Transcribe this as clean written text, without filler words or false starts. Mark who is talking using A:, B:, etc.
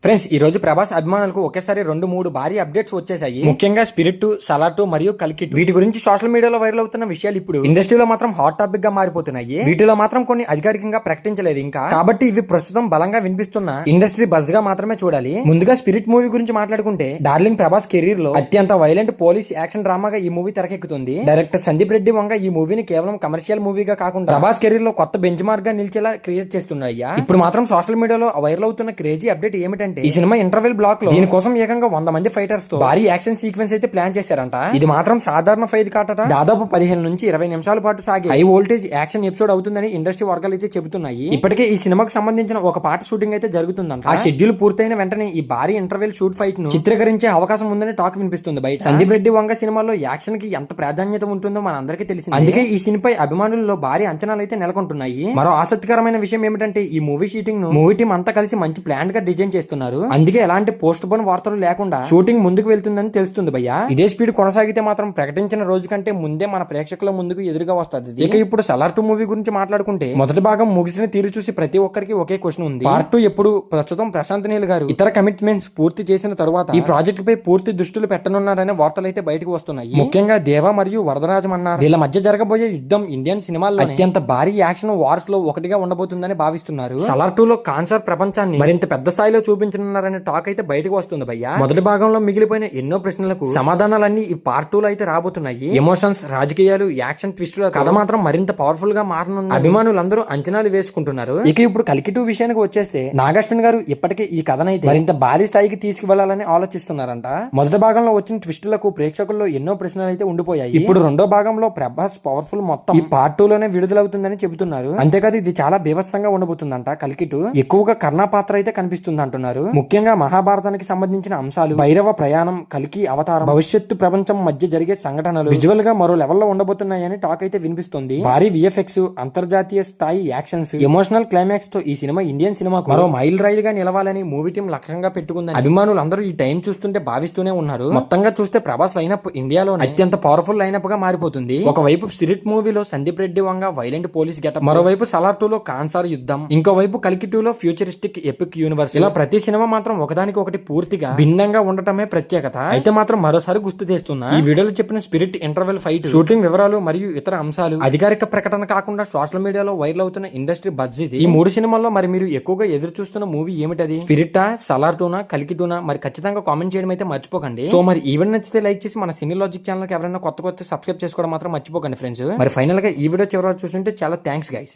A: Friends, ఈ రోజు ప్రభాస్ అభిమానులకు ఒకేసారి 2-3 భారీ అప్డేట్స్ వచ్చేసాయి. ముఖ్యంగా స్పిరిట్, సలార్ 2 మరియు కల్కి 2. వీటి గురించి సోషల్ మీడియాలో వైరల్ అవుతున్న విషయాలు ఇప్పుడు ఇండస్ట్రీలో మాత్రం హాట్ టాపిక్ గా మారిపోతున్నాయి. వీటిలో మాత్రం కొన్ని అధికారికంగా ప్రకటించలేదు ఇంకా, కాబట్టి ఇవి ప్రస్తుతం బలంగా వినిపిస్తున్న ఇండస్ట్రీ బజ్ గా మాత్రమే చూడాలి. ముందుగా స్పిరిట్ మూవీ గురించి మాట్లాడుకుంటే, డార్లింగ్ ప్రభాస్ కెరీర్ లో అత్యంత వైలెంట్ పోలీస్ యాక్షన్ డ్రామాగా ఈ మూవీ తెరకెక్కుతుంది. డైరెక్టర్ సందీప్ రెడ్డి వంగ ఈ మూవీని కేవలం కమర్షియల్ మూవీగా కాకుండా ప్రభాస్ కెరీర్ లో కొత్త బెంచ్ మార్క్ గా నిలిచేలా క్రియేట్ చేస్తున్నాయ్యా. ఇప్పుడు మాత్రం సోషల్ మీడియాలో వైరల్ అవుతున్న క్రేజీ అప్డేట్ ఏమిటంటే, ఈ సినిమా ఇంటర్వెల్ బ్లాక్ లో దీనికోసం ఏకంగా 100 మంది ఫైటర్స్ తో భారీ యాక్షన్ సీక్వెన్స్ అయితే ప్లాన్ చేశారంట. ఇది మాత్రం సాధారణ ఫైట్ కాటట. దాదాపు 15 నుంచి 20 నిమిషాల పాటు సాగే హై వోల్టేజ్ యాక్షన్ ఎపిసోడ్ అవుతుందని ఇండస్ట్రీ వర్గాలు అయితే చెబుతున్నాయి. ఇప్పటికే ఈ సినిమాకు సంబంధించిన ఒక పాట షూటింగ్ అయితే జరుగుతుందంట. ఆ షెడ్యూల్ పూర్తయిన వెంటనే ఈ భారీ ఇంటర్వెల్ షూట్ ఫైట్ ను చిత్రీకరించే అవకాశం ఉందని టాక్ వినిపిస్తుంది బయట. సందీప్ రెడ్డి వంగ సినిమాలో యాక్షన్ కి ఎంత ప్రాధాన్యత ఉంటుందో మన అందరికీ తెలిసింది. అందుకే ఈ సినిమాపై అభిమానుల్లో భారీ అంచనాలు అయితే నెలకొంటున్నాయి. మరో ఆసక్తికరమైన విషయం ఏమిటంటే, ఈ మూవీ షూటింగ్ ను మూవీ టీం అంతా కలిసి మంచి ప్లాన్ గా డిజైన్ చేస్తున్నారు. అందుకే ఎలాంటి పోస్ట్ పోన్ వార్తలు లేకుండా షూటింగ్ ముందుకు వెళ్తుందని తెలుస్తుంది భయ్యా. ఇదే స్పీడ్ కొనసాగితే మాత్రం ప్రకటించిన రోజు కంటే ముందే మన ప్రేక్షకుల ముందుకు ఎదురుగా వస్తుంది. ఇక ఇప్పుడు సలార్ 2 మూవీ గురించి మాట్లాడుకుంటే, మొదటి భాగం ముగిసిన తీరు చూసి ప్రతి ఒక్కరికి ఒకే క్వశ్చన్ ఉంది. పార్ట్ 2 ఎప్పుడు? ప్రస్తుతం ప్రశాంత్ నీల్ గారు ఇతర కమిట్మెంట్స్ పూర్తి చేసిన తరువాత ఈ ప్రాజెక్ట్ పై పూర్తి దృష్టిలు పెట్టనున్నారనే వార్తలు అయితే బయటకు వస్తున్నాయి. ముఖ్యంగా దేవా మరియు వరదరాజం అన్నారు, వీళ్ళ మధ్య జరగబోయే యుద్ధం ఇండియన్ సినిమాల్లో అత్యంత భారీ యాక్షన్ వార్స్ లో ఒకటిగా ఉండబోతుందని భావిస్తున్నారు. సలార్ 2 లో కాన్సర్ ప్రపంచాన్ని మరింత పెద్ద స్థాయిలో చూపించనున్నారనే టాక్ అయితే బయటకు వస్తుంది భయ్యా. మొదటి భాగంలో మిగిలిపోయిన ఎన్నో ప్రశ్నలకు సమాధానాలన్నీ ఈ పార్ట్ 2 లో అయితే రాబోతున్నాయి. ఎమోషన్స్, రాజకీయాలు, యాక్షన్ ట్విస్టుల కథ మాత్రం మరింత పవర్ఫుల్ గా మారనుంది. అభిమానులందరూ అంచనాలు వేసుకుంటున్నారు. ఇక ఇప్పుడు కల్కి 2 విషయానికి వచ్చేస్తే, నాగార్జున గారు ఇప్పటికే ఈ కథనైతే మరింత భారీ స్థాయికి తీసుకువెళ్లాలని ఆలోచిస్తున్నారంట. మొదటి భాగంలో వచ్చిన ట్విస్టులకు ప్రేక్షకుల్లో ఎన్నో ప్రశ్నలు అయితే ఉండిపోయాయి. ఇప్పుడు రెండో భాగంలో ప్రభాస్ పవర్ఫుల్ మొత్తం ఈ పార్ట్ 2 లోనే విడుదలవుతుందని చెబుతున్నారు. అంతేకాదు ఇది చాలా బీభత్సంగా ఉండబోతుందంట. కల్కి 2 ఎక్కువగా కర్ణ పాత్ర అయితే కనిపిస్తుంది అంటున్నారు. ముఖ్యంగా మహాభారతానికి సంబంధించిన అంశాలు, భైరవ ప్రయాణం, కల్కి అవతారం, భవిష్యత్తు ప్రపంచం మధ్య జరిగే సంఘటనలు విజువల్ గా మరో లెవెల్లో ఉండబోతున్నాయని టాక్ అయితే వినిపిస్తుంది. భారీ విఎఫ్ఎక్స్, అంతర్జాతీయ స్థాయి యాక్షన్స్, ఎమోషనల్ క్లైమాక్స్ తో ఈ సినిమా ఇండియన్ సినిమాకు మరో మైల్ రైల్ గా నిలవాలని మూవీ టీం లక్ష్యంగా పెట్టుకుందని అభిమానులు అందరూ ఈ టైం చూస్తుంటే భావిస్తూనే ఉన్నారు. మొత్తంగా చూస్తే ప్రభాస్ లైనప్ ఇండియాలో అత్యంత పవర్ఫుల్ లైనప్ గా మారిపోతుంది. ఒకవైపు స్పిరిట్ మూవీలో Sandeep Reddy Vanga violent police getup, మరోవైపు సలార్ 2 లో కాన్సార్ యుద్ధం, ఇంకోవైపు కల్కి 2 లో ఫ్యూచరిస్టిక్ ఎపిక్ యూనివర్స్. ఇలా ప్రతి సినిమా మాత్రం ఒకదానికి ఒకటి పూర్తిగా భిన్నంగా ఉండటమే ప్రత్యేకత. అయితే మాత్రం మరోసారి గుర్తు చేస్తున్నా, ఈ వీడియోలో చెప్పిన స్పిరిట్ ఇంటర్వెల్ ఫైట్, షూటింగ్ వివరాలు మరియు ఇతర అంశాలు అధికారిక ప్రకటన కాకుండా సోషల్ మీడియాలో వైరల్ అవుతున్న ఇండస్ట్రీ బజ్ ఇది. ఈ 3 సినిమాల్లో మరి మీరు ఎక్కువగా ఎదురు చూస్తున్న మూవీ ఏమిటది? స్పిరిటా, సలార్ 2నా, కల్కి 2నా? మరి ఖచ్చితంగా కామెంట్ చేయడం అయితే మర్చిపోకండి. సో మరి ఈ వీడియో నచ్చితే లైక్ చేసి మన సినీ లాజిక్ ఛానల్ కి ఎవరైనా కొత్త సబ్స్క్రైబ్ చేసుకోవడం మాత్రం మర్చిపోకండి ఫ్రెండ్స్. మరి ఫైనల్ గా ఈ వీడియో చివరి చూస్తుంటే చాలా థ్యాంక్స్ గైస్.